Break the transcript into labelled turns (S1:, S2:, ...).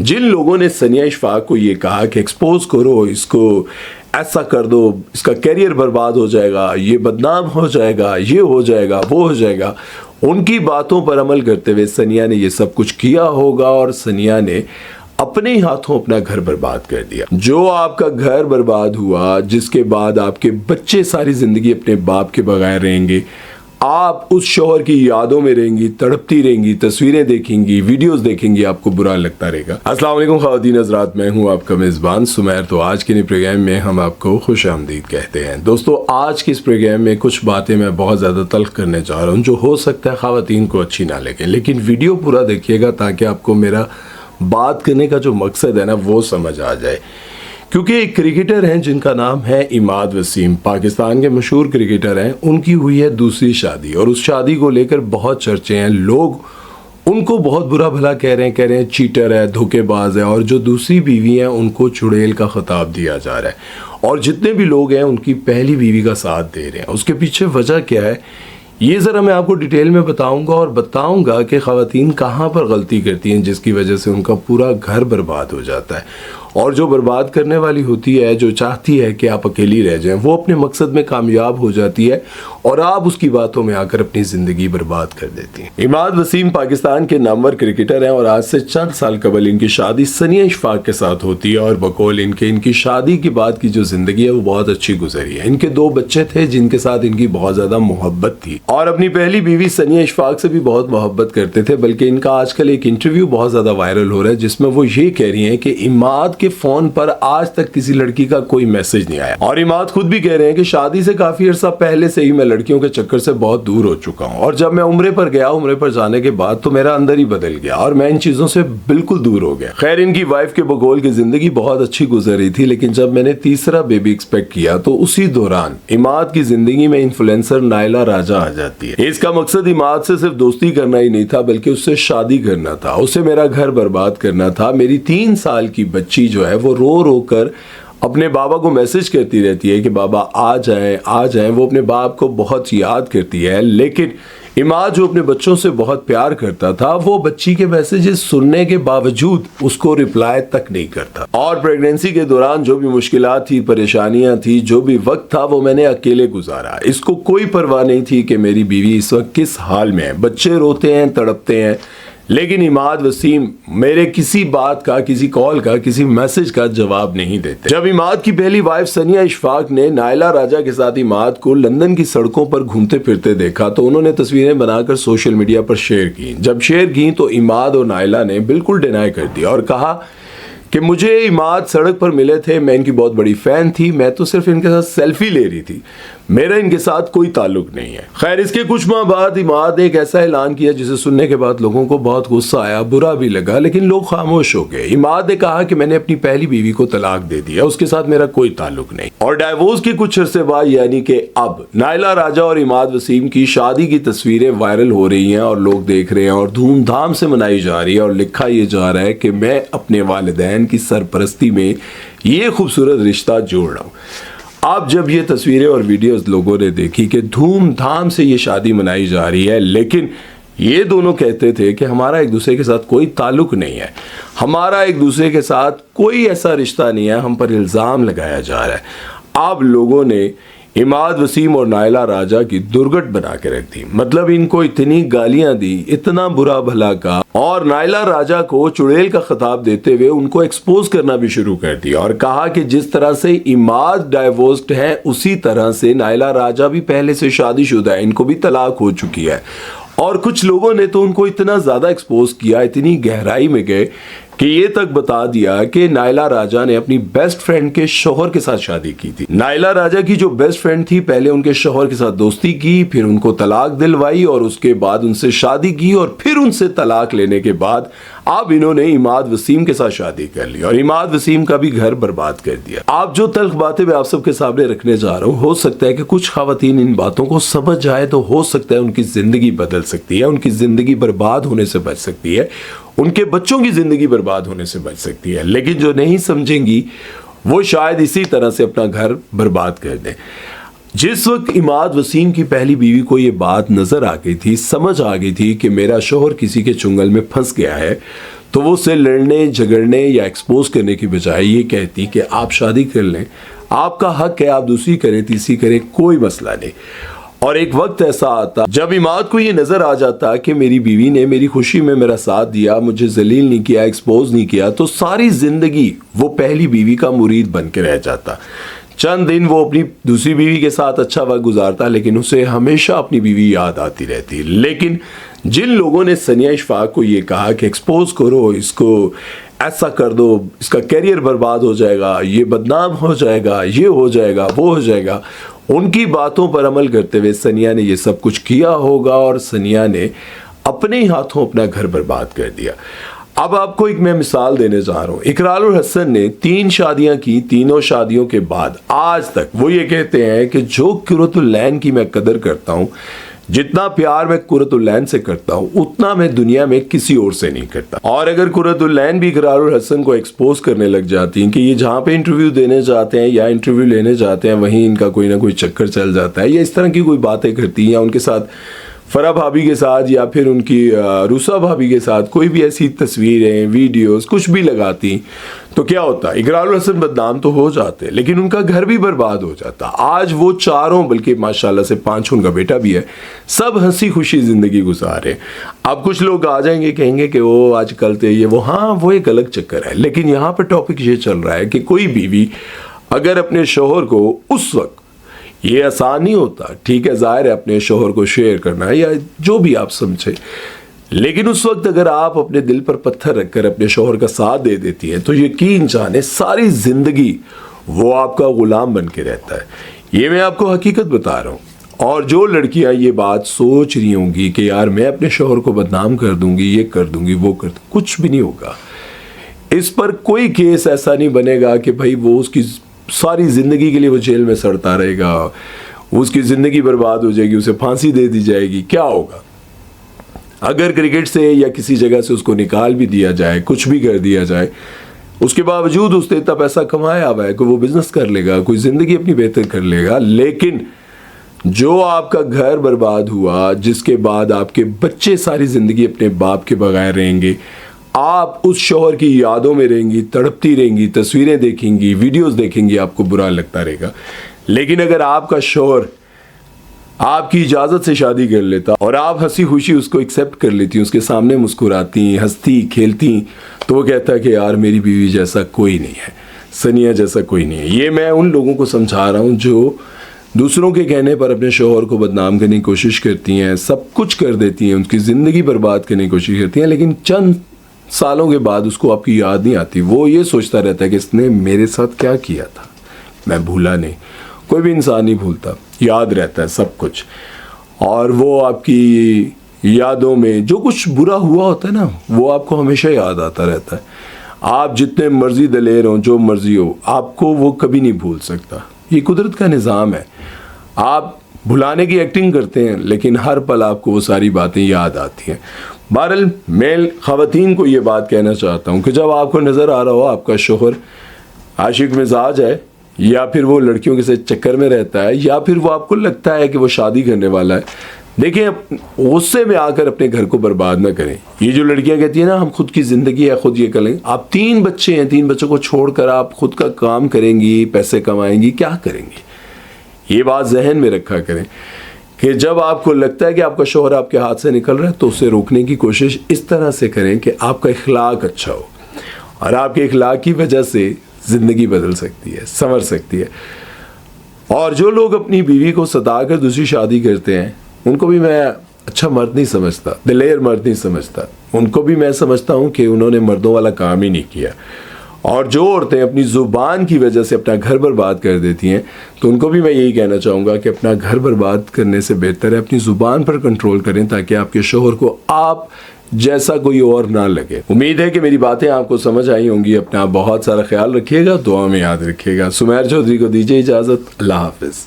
S1: जिन लोगों ने सनिया इशफाक को ये कहा कि एक्सपोज करो इसको, ऐसा कर दो, इसका कैरियर बर्बाद हो जाएगा, ये बदनाम हो जाएगा, ये हो जाएगा, वो हो जाएगा, उनकी बातों पर अमल करते हुए सनिया ने ये सब कुछ किया होगा और सनिया ने अपने ही हाथों अपना घर बर्बाद कर दिया। जो आपका घर बर्बाद हुआ, जिसके बाद आपके बच्चे सारी जिंदगी अपने बाप के बगैर रहेंगे, आप उस शौहर की यादों में रहेंगी, तड़पती रहेंगी, तस्वीरें देखेंगी, वीडियोस देखेंगी, आपको बुरा लगता रहेगा। अस्सलाम वालेकुम ख़वातीन हज़रात, मैं हूं आपका मेज़बान सुमैर। तो आज के प्रोग्राम में हम आपको खुश आमदीद कहते हैं। दोस्तों, आज के इस प्रोग्राम में कुछ बातें मैं बहुत ज़्यादा तल्ख़ करने जा रहा हूं जो हो सकता है ख़वातीन को अच्छी ना लगे, लेकिन वीडियो पूरा देखिएगा ताकि आपको मेरा बात करने का जो मकसद है ना वो समझ आ जाए। क्योंकि एक क्रिकेटर हैं जिनका नाम है इमाद वसीम, पाकिस्तान के मशहूर क्रिकेटर हैं। उनकी हुई है दूसरी शादी और उस शादी को लेकर बहुत चर्चे हैं। लोग उनको बहुत बुरा भला कह रहे हैं चीटर है, धोखेबाज है, और जो दूसरी बीवी हैं उनको चुड़ैल का खिताब दिया जा रहा है। और जितने भी लोग हैं उनकी पहली बीवी का साथ दे रहे हैं। उसके पीछे वजह क्या है ये ज़रा मैं आपको डिटेल में बताऊंगा और बताऊंगा कि ख़वातीन कहाँ पर गलती करती हैं जिसकी वजह से उनका पूरा घर बर्बाद हो जाता है। और जो बर्बाद करने वाली होती है, जो चाहती है कि आप अकेली रह जाएं, वो अपने मकसद में कामयाब हो जाती है और आप उसकी बातों में आकर अपनी ज़िंदगी बर्बाद कर देती हैं। इमाद वसीम पाकिस्तान के नामवर क्रिकेटर हैं और आज से चंद साल कबल इनकी शादी सनिया इशफाक के साथ होती है और बकौल इनकी शादी के बाद की जो ज़िंदगी है वो बहुत अच्छी गुजरी है। इनके 2 बच्चे थे जिनके साथ इनकी बहुत ज़्यादा मोहब्बत थी और अपनी पहली बीवी सनिया इशफाक से भी बहुत मोहब्बत करते थे। बल्कि इनका आजकल एक इंटरव्यू बहुत ज़्यादा वायरल हो रहा है जिसमें वो ये कह रही हैं कि इमाद के फोन पर आज तक किसी लड़की का कोई मैसेज नहीं आया। और इमाद खुद भी कह रहे हैं कि शादी से काफी अरसा पहले से ही मैं लड़कियों के चक्कर से बहुत दूर हो चुका हूं और जब मैं उम्रे पर गया, उम्रे पर जाने के बाद तो मेरा अंदर ही बदल गया और मैं इन चीजों से बिल्कुल दूर हो गया। खैर, इनकी वाइफ के बकौल की जिंदगी बहुत अच्छी गुजर रही थी, लेकिन जब मैंने तीसरा बेबी एक्सपेक्ट किया तो उसी दौरान इमाद की जिंदगी में इन्फ्लुएंसर नायला राजा आ जाती है। इसका मकसद इमाद से सिर्फ दोस्ती करना ही नहीं था बल्कि उससे शादी करना था, उसे मेरा घर बर्बाद करना था। मेरी 3 साल की बच्ची जो है वो रो कर अपने बाबा को मैसेज करती रहती है कि बाबा आ जाएं, आ जाएं। वो अपने बाप को बहुत याद करती है, लेकिन इमाद जो अपने बच्चों से बहुत प्यार करता था वो बच्ची के मैसेजेस सुनने के बावजूद उसको रिप्लाई तक नहीं करता। और प्रेगनेंसी के दौरान जो भी मुश्किलात थी, परेशानियां थी, जो भी वक्त था वो मैंने अकेले गुजारा। इसको कोई परवाह नहीं थी कि मेरी बीवी इस वक्त किस हाल में है। बच्चे रोते हैं, तड़पते हैं, लेकिन इमाद वसीम मेरे किसी बात का, किसी कॉल का, किसी मैसेज का जवाब नहीं देते। जब इमाद की पहली वाइफ सनिया इशफाक ने नायला राजा के साथ इमाद को लंदन की सड़कों पर घूमते फिरते देखा तो उन्होंने तस्वीरें बनाकर सोशल मीडिया पर शेयर की। जब शेयर की तो इमाद और नायला ने बिल्कुल डिनाई कर दिया और कहा कि मुझे इमाद सड़क पर मिले थे, मैं इनकी बहुत बड़ी फैन थी, मैं तो सिर्फ इनके साथ सेल्फी ले रही थी, मेरा इनके साथ कोई ताल्लुक नहीं है। खैर, इसके कुछ माह बाद इमाद ने एक ऐसा ऐलान किया जिसे सुनने के बाद लोगों को बहुत गुस्सा आया, बुरा भी लगा, लेकिन लोग खामोश हो गए। इमाद ने कहा कि मैंने अपनी पहली बीवी को तलाक दे दिया, उसके साथ मेरा कोई ताल्लुक नहीं। और डाइवोर्स के कुछ अरसे बाद यानी कि अब नायला राजा और इमाद वसीम की शादी की तस्वीरें वायरल हो रही हैं और लोग देख रहे हैं और धूमधाम से मनाई जा रही है और लिखा यह जा रहा है कि मैं अपने वालिदैन की सरपरस्ती में ये खूबसूरत रिश्ता जोड़ रहा हूं। अब जब ये तस्वीरें और वीडियोस लोगों ने देखी कि धूमधाम से ये शादी मनाई जा रही है, लेकिन ये दोनों कहते थे कि हमारा एक दूसरे के साथ कोई ताल्लुक नहीं है, हमारा एक दूसरे के साथ कोई ऐसा रिश्ता नहीं है, हम पर इल्ज़ाम लगाया जा रहा है। अब लोगों ने इमाद वसीम और नायला राजा की दुर्गट बना के रख दी। मतलब इनको इतनी गालियां दी, इतना बुरा भला का, और नायला राजा को चुड़ैल का खिताब देते हुए उनको एक्सपोज करना भी शुरू कर दिया और कहा कि जिस तरह से इमाद डाइवोर्स्ड है उसी तरह से नायला राजा भी पहले से शादीशुदा है, इनको भी तलाक हो चुकी है। और कुछ लोगों ने तो उनको इतना ज्यादा एक्सपोज किया, इतनी गहराई में गए कि ये तक बता दिया कि नायला राजा ने अपनी बेस्ट फ्रेंड के शौहर के साथ शादी की थी। नायला राजा की जो बेस्ट फ्रेंड थी पहले उनके शौहर के साथ दोस्ती की, फिर उनको तलाक दिलवाई और उसके बाद उनसे शादी की और फिर उनसे तलाक लेने के बाद अब इन्होंने इमाद वसीम के साथ शादी कर ली और इमाद वसीम का भी घर बर्बाद कर दिया। आप जो तल्ख बातें मैं आप सबके सामने रखने जा रहा हूँ, हो सकता है कि कुछ ख़वातीन इन बातों को समझ जाए तो हो सकता है उनकी जिंदगी बदल सकती है, उनकी जिंदगी बर्बाद होने से बच सकती है, उनके बच्चों की जिंदगी बर्बाद होने से बच सकती है। लेकिन जो नहीं समझेंगी वो शायद इसी तरह से अपना घर बर्बाद कर दें। जिस वक्त इमाद वसीम की पहली बीवी को ये बात नजर आ गई थी, समझ आ गई थी कि मेरा शौहर किसी के चुंगल में फंस गया है, تو وہ اسے لڑنے جھگڑنے یا ایکسپوز کرنے کی بجائے یہ کہتی کہ آپ شادی کر لیں، آپ کا حق ہے، آپ دوسری کریں تیسری کریں، کوئی مسئلہ نہیں۔ اور ایک وقت ایسا آتا جب عماد کو یہ نظر آ جاتا کہ میری بیوی نے میری خوشی میں میرا ساتھ دیا، مجھے ذلیل نہیں کیا، ایکسپوز نہیں کیا، تو ساری زندگی وہ پہلی بیوی کا مرید بن کے رہ جاتا۔ چند دن وہ اپنی دوسری بیوی کے ساتھ اچھا وقت گزارتا، لیکن اسے ہمیشہ اپنی بیوی یاد آتی رہتی۔ لیکن جن لوگوں نے ثانیہ اشفاق کو یہ کہا کہ ایکسپوز کرو اس کو، ایسا کر دو، اس کا کیریئر برباد ہو جائے گا، یہ بدنام ہو جائے گا، یہ ہو جائے گا، وہ ہو جائے گا، ان کی باتوں پر عمل کرتے ہوئے ثانیہ نے یہ سب کچھ کیا ہوگا اور ثانیہ نے اپنے ہی ہاتھوں اپنا گھر برباد کر دیا۔ اب آپ کو ایک میں مثال دینے جا رہا ہوں۔ اقرار الحسن نے 3 شادیاں کی، تینوں شادیوں کے بعد آج تک وہ یہ کہتے ہیں کہ جو قرۃ العین کی میں قدر کرتا ہوں، جتنا پیار میں قرۃ العین سے کرتا ہوں، اتنا میں دنیا میں کسی اور سے نہیں کرتا۔ اور اگر قرۃ العین بھی اقرار الحسن کو ایکسپوز کرنے لگ جاتی ہیں کہ یہ جہاں پہ انٹرویو دینے جاتے ہیں یا انٹرویو لینے جاتے ہیں وہیں ان کا کوئی نہ کوئی چکر چل جاتا ہے، یا اس طرح کی کوئی باتیں کرتی ہیں، یا ان کے ساتھ فرح بھابی کے ساتھ یا پھر ان کی روسا بھابی کے ساتھ کوئی بھی ایسی تصویریں ویڈیوز کچھ بھی لگاتی، تو کیا ہوتا؟ اقرار الحسن بدنام تو ہو جاتے، لیکن ان کا گھر بھی برباد ہو جاتا۔ آج وہ چاروں، بلکہ ماشاءاللہ سے 5 ان کا بیٹا بھی ہے، سب ہنسی خوشی زندگی گزارے۔ اب کچھ لوگ آ جائیں گے، کہیں گے کہ وہ آج کل تھے یہ وہ، ہاں وہ ایک الگ چکر ہے، لیکن یہاں پہ ٹاپک یہ چل رہا ہے کہ کوئی بیوی اگر اپنے شوہر کو اس وقت، یہ آسان نہیں ہوتا، ٹھیک ہے، ظاہر ہے اپنے شوہر کو شیئر کرنا ہے یا جو بھی آپ سمجھے، لیکن اس وقت اگر آپ اپنے دل پر پتھر رکھ کر اپنے شوہر کا ساتھ دے دیتی ہیں تو یقین جانے ساری زندگی وہ آپ کا غلام بن کے رہتا ہے۔ یہ میں آپ کو حقیقت بتا رہا ہوں۔ اور جو لڑکیاں یہ بات سوچ رہی ہوں گی کہ یار میں اپنے شوہر کو بدنام کر دوں گی، یہ کر دوں گی، وہ کر دوں، کچھ بھی نہیں ہوگا۔ اس پر کوئی کیس ایسا نہیں بنے گا کہ بھائی وہ اس کی ساری زندگی کے لیے وہ جیل میں سڑتا رہے گا، اس کی زندگی برباد ہو جائے گی، اسے پھانسی دے دی جائے گی۔ کیا ہوگا اگر کرکٹ سے یا کسی جگہ سے اس کو نکال بھی دیا جائے، کچھ بھی کر دیا جائے، اس کے باوجود اس نے اتنا پیسہ کمایا ہوا ہے کہ وہ بزنس کر لے گا، کوئی زندگی اپنی بہتر کر لے گا۔ لیکن جو آپ کا گھر برباد ہوا، جس کے بعد آپ کے بچے ساری زندگی اپنے باپ کے بغیر رہیں گے، آپ اس شوہر کی یادوں میں رہیں گی، تڑپتی رہیں گی، تصویریں دیکھیں گی، ویڈیوز دیکھیں گی، آپ کو برا لگتا رہے گا۔ لیکن اگر آپ کا شوہر آپ کی اجازت سے شادی کر لیتا اور آپ ہنسی خوشی اس کو ایکسیپٹ کر لیتی، اس کے سامنے مسکراتی، ہنستی کھیلتی، تو وہ کہتا ہے کہ یار میری بیوی جیسا کوئی نہیں ہے، ثانیہ جیسا کوئی نہیں ہے۔ یہ میں ان لوگوں کو سمجھا رہا ہوں جو دوسروں کے کہنے پر اپنے شوہر کو بدنام کرنے کی کوشش کرتی ہیں، سب کچھ کر دیتی ہیں، ان کی زندگی برباد کرنے کی کوشش کرتی ہیں، لیکن چند سالوں کے بعد اس کو آپ کی یاد نہیں آتی۔ وہ یہ سوچتا رہتا ہے کہ اس نے میرے ساتھ کیا کیا تھا، میں بھولا نہیں۔ کوئی بھی انسان نہیں بھولتا، یاد رہتا ہے سب کچھ، اور وہ آپ کی یادوں میں جو کچھ برا ہوا ہوتا ہے نا، وہ آپ کو ہمیشہ یاد آتا رہتا ہے۔ آپ جتنے مرضی دلیر ہوں، جو مرضی ہو، آپ کو وہ کبھی نہیں بھول سکتا۔ یہ قدرت کا نظام ہے۔ آپ بھلانے کی ایکٹنگ کرتے ہیں، لیکن ہر پل آپ کو وہ ساری باتیں یاد آتی ہیں۔ بہرحال میں خواتین کو یہ بات کہنا چاہتا ہوں کہ جب آپ کو نظر آ رہا ہو آپ کا شوہر عاشق مزاج ہے، یا پھر وہ لڑکیوں کے ساتھ چکر میں رہتا ہے، یا پھر وہ آپ کو لگتا ہے کہ وہ شادی کرنے والا ہے، دیکھیں غصے میں آ کر اپنے گھر کو برباد نہ کریں۔ یہ جو لڑکیاں کہتی ہیں نا ہم خود کی زندگی ہے، خود یہ کر لیں، آپ 3 بچے ہیں، 3 بچوں کو چھوڑ کر آپ خود کا کام کریں گی، پیسے کمائیں گی، کیا کریں گی؟ یہ بات ذہن میں رکھا کریں کہ جب آپ کو لگتا ہے کہ آپ کا شوہر آپ کے ہاتھ سے نکل رہا ہے تو اسے روکنے کی کوشش اس طرح سے کریں کہ آپ کا اخلاق اچھا ہو، اور آپ کے اخلاق کی وجہ سے زندگی بدل سکتی ہے، سنور سکتی ہے۔ اور جو لوگ اپنی بیوی کو ستا کر دوسری شادی کرتے ہیں ان کو بھی میں اچھا مرد نہیں سمجھتا، دلیر مرد نہیں سمجھتا، ان کو بھی میں سمجھتا ہوں کہ انہوں نے مردوں والا کام ہی نہیں کیا۔ اور جو عورتیں اپنی زبان کی وجہ سے اپنا گھر برباد کر دیتی ہیں تو ان کو بھی میں یہی کہنا چاہوں گا کہ اپنا گھر برباد کرنے سے بہتر ہے اپنی زبان پر کنٹرول کریں، تاکہ آپ کے شوہر کو آپ جیسا کوئی اور نہ لگے۔ امید ہے کہ میری باتیں آپ کو سمجھ آئی ہوں گی۔ اپنا بہت سارا خیال رکھیے گا، دعا میں یاد رکھیے گا۔ سمیر چودھری کو دیجیے اجازت، اللہ حافظ۔